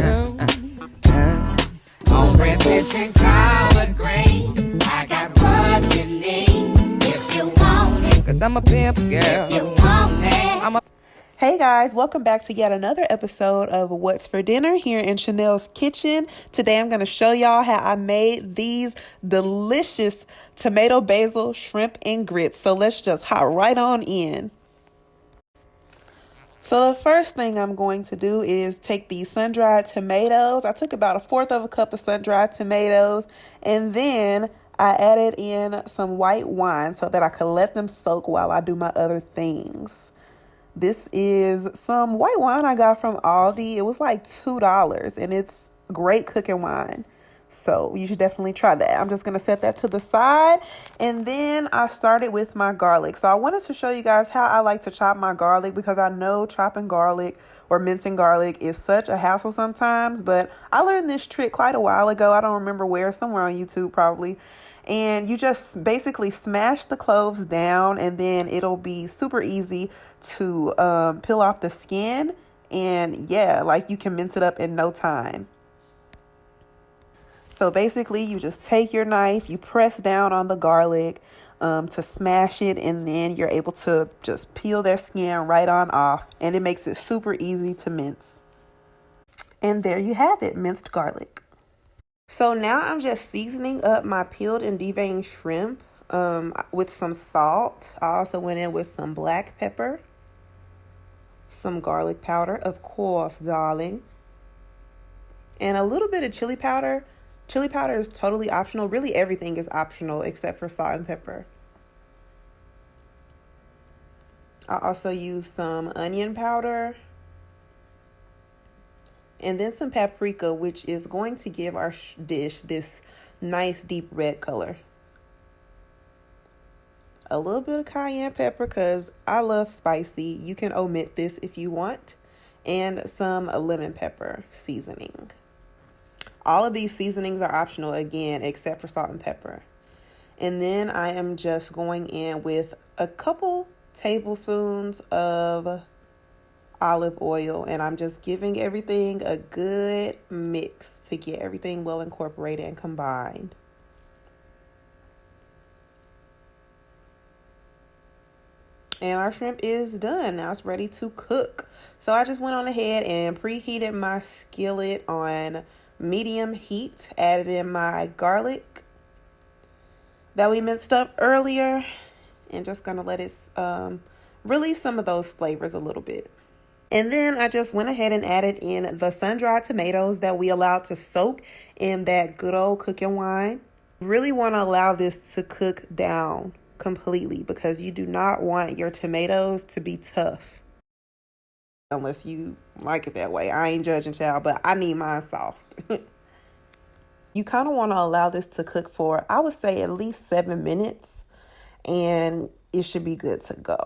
On breakfast and collard greens, I got what you need. If you want it, 'cause I'm a pimp girl. If you want it, Hey guys, welcome back to yet another episode of What's for Dinner here in Chanel's kitchen. Today I'm going to show y'all how I made these delicious tomato basil shrimp and grits. So let's just hop right on in. So the first thing I'm going to do is take these sun-dried tomatoes. I took about 1/4 of a cup of sun-dried tomatoes, and then I added in some white wine so that I could let them soak while I do my other things. This is some white wine I got from Aldi. It was like $2 and it's great cooking wine. So you should definitely try that. I'm just going to set that to the side. And then I started with my garlic. So I wanted to show you guys how I like to chop my garlic, because I know chopping garlic or mincing garlic is such a hassle sometimes. But I learned this trick quite a while ago. I don't remember where, somewhere on YouTube probably. And you just basically smash the cloves down, and then it'll be super easy to peel off the skin. And yeah, like you can mince it up in no time. So basically you just take your knife, you press down on the garlic to smash it, and then you're able to just peel their skin right on off, and it makes it super easy to mince. And there you have it, minced garlic. So now I'm just seasoning up my peeled and deveined shrimp with some salt. I also went in with some black pepper, some garlic powder, of course, darling, and a little bit of chili powder. Chili powder is totally optional. Really, everything is optional except for salt and pepper. I also used some onion powder, and then some paprika, which is going to give our dish this nice deep red color. A little bit of cayenne pepper because I love spicy. You can omit this if you want. And some lemon pepper seasoning. All of these seasonings are optional again, except for salt and pepper. And then I am just going in with a couple tablespoons of olive oil, and I'm just giving everything a good mix to get everything well incorporated and combined. And our shrimp is done. Now it's ready to cook. So I just went on ahead and preheated my skillet on medium heat, added in my garlic that we minced up earlier, and just gonna let it release some of those flavors a little bit. And then I just went ahead and added in the sun-dried tomatoes that we allowed to soak in that good old cooking wine. Really want to allow this to cook down completely, because you do not want your tomatoes to be tough. Unless you like it that way. I ain't judging, child, but I need mine soft. You kind of want to allow this to cook for, I would say, at least 7 minutes, and it should be good to go.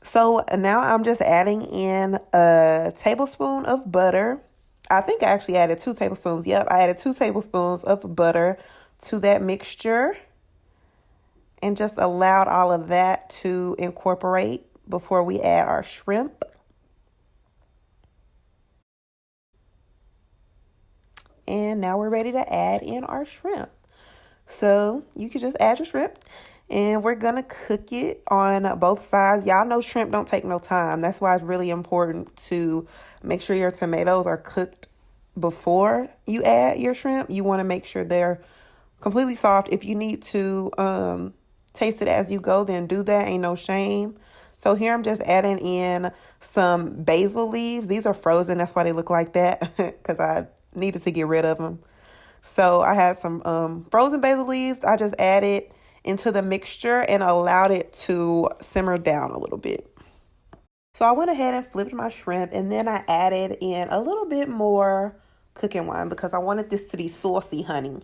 So now I'm just adding in a tablespoon of butter. I think I actually added 2 tablespoons. Yep, I added 2 tablespoons of butter to that mixture, and just allowed all of that to incorporate before we add our shrimp. And now we're ready to add in our shrimp. So you can just add your shrimp, and we're going to cook it on both sides. Y'all know shrimp don't take no time. That's why it's really important to make sure your tomatoes are cooked before you add your shrimp. You want to make sure they're completely soft. If you need to taste it as you go, then do that. Ain't no shame. So here I'm just adding in some basil leaves. These are frozen. That's why they look like that, because I needed to get rid of them. So I had some frozen basil leaves. I just added into the mixture and allowed it to simmer down a little bit. So I went ahead and flipped my shrimp, and then I added in a little bit more cooking wine because I wanted this to be saucy, honey.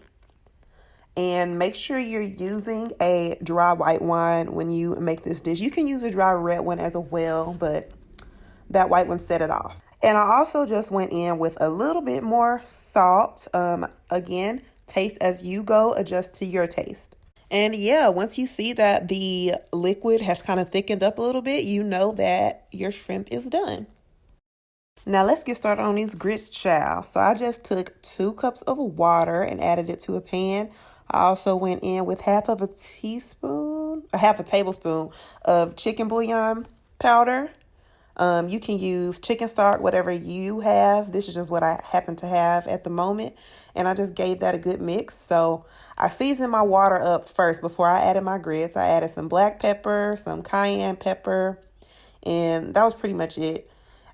And make sure you're using a dry white wine when you make this dish. You can use a dry red one as well, but that white one set it off. And I also just went in with a little bit more salt. Again, taste as you go, adjust to your taste. And yeah, once you see that the liquid has kind of thickened up a little bit, you know that your shrimp is done. Now let's get started on these grits, child. So I just took 2 cups of water and added it to a pan. I also went in with half a tablespoon of chicken bouillon powder. You can use chicken stock, whatever you have. This is just what I happen to have at the moment. And I just gave that a good mix. So I seasoned my water up first before I added my grits. I added some black pepper, some cayenne pepper, and that was pretty much it.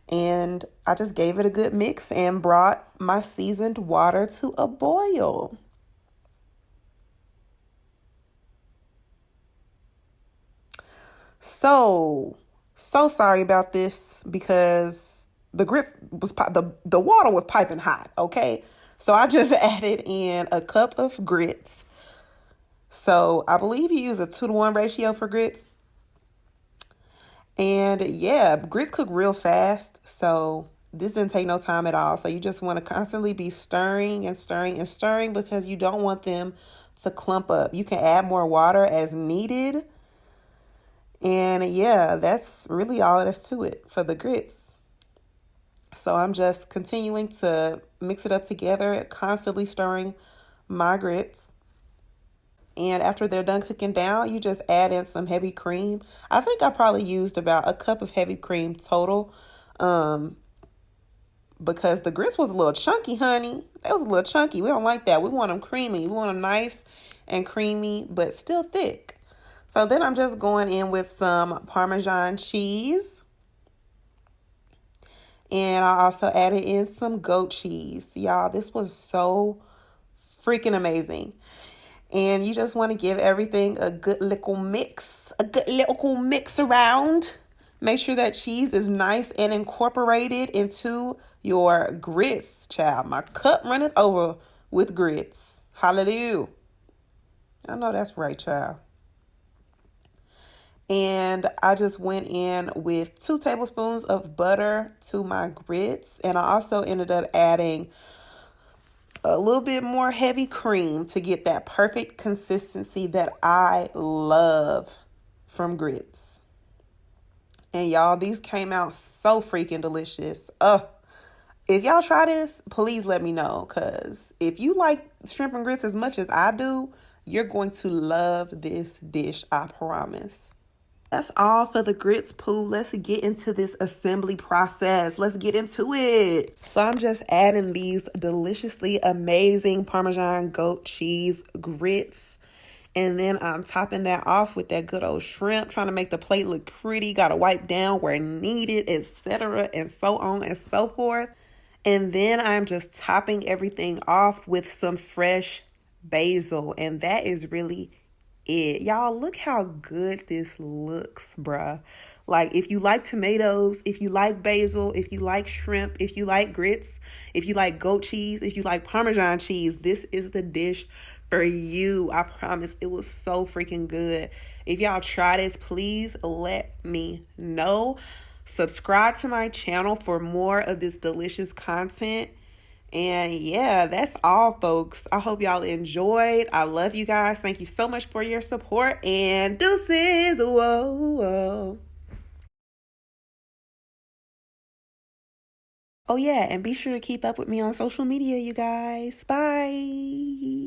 And I just gave it a good mix and brought my seasoned water to a boil. So sorry about this because the water was piping hot, okay? So I just added in a cup of grits. So I believe you use a 2-to-1 ratio for grits. And yeah, grits cook real fast, so this didn't take no time at all. So you just want to constantly be stirring and stirring and stirring because you don't want them to clump up. You can add more water as needed. And yeah, that's really all it is to it for the grits. So I'm just continuing to mix it up together, constantly stirring my grits. And after they're done cooking down, you just add in some heavy cream. I think I probably used about a cup of heavy cream total. Um, because the grits was a little chunky, honey. They was a little chunky. We don't like that. We want them creamy. We want them nice and creamy, but still thick. So then I'm just going in with some Parmesan cheese. And I also added in some goat cheese. Y'all, this was so freaking amazing. And you just want to give everything a good little mix, around. Make sure that cheese is nice and incorporated into your grits, child. My cup runneth over with grits. Hallelujah. I know that's right, child. And I just went in with 2 tablespoons of butter to my grits. And I also ended up adding a little bit more heavy cream to get that perfect consistency that I love from grits. And y'all, these came out so freaking delicious. If y'all try this, please let me know. Because if you like shrimp and grits as much as I do, you're going to love this dish, I promise. That's all for the grits, Pooh. Let's get into this assembly process. Let's get into it. So I'm just adding these deliciously amazing Parmesan goat cheese grits. And then I'm topping that off with that good old shrimp, trying to make the plate look pretty. Got to wipe down where needed, etc. and so on and so forth. And then I'm just topping everything off with some fresh basil. And that is really it. Y'all, look how good this looks, bruh. Like, if you like tomatoes, if you like basil, if you like shrimp, if you like grits, if you like goat cheese, if you like Parmesan cheese, this is the dish for you. I promise. It was so freaking good. If y'all try this, please let me know. Subscribe to my channel for more of this delicious content. And yeah, that's all, folks. I hope y'all enjoyed. I love you guys. Thank you so much for your support. And deuces. Whoa, whoa. Oh, yeah. And be sure to keep up with me on social media, you guys. Bye.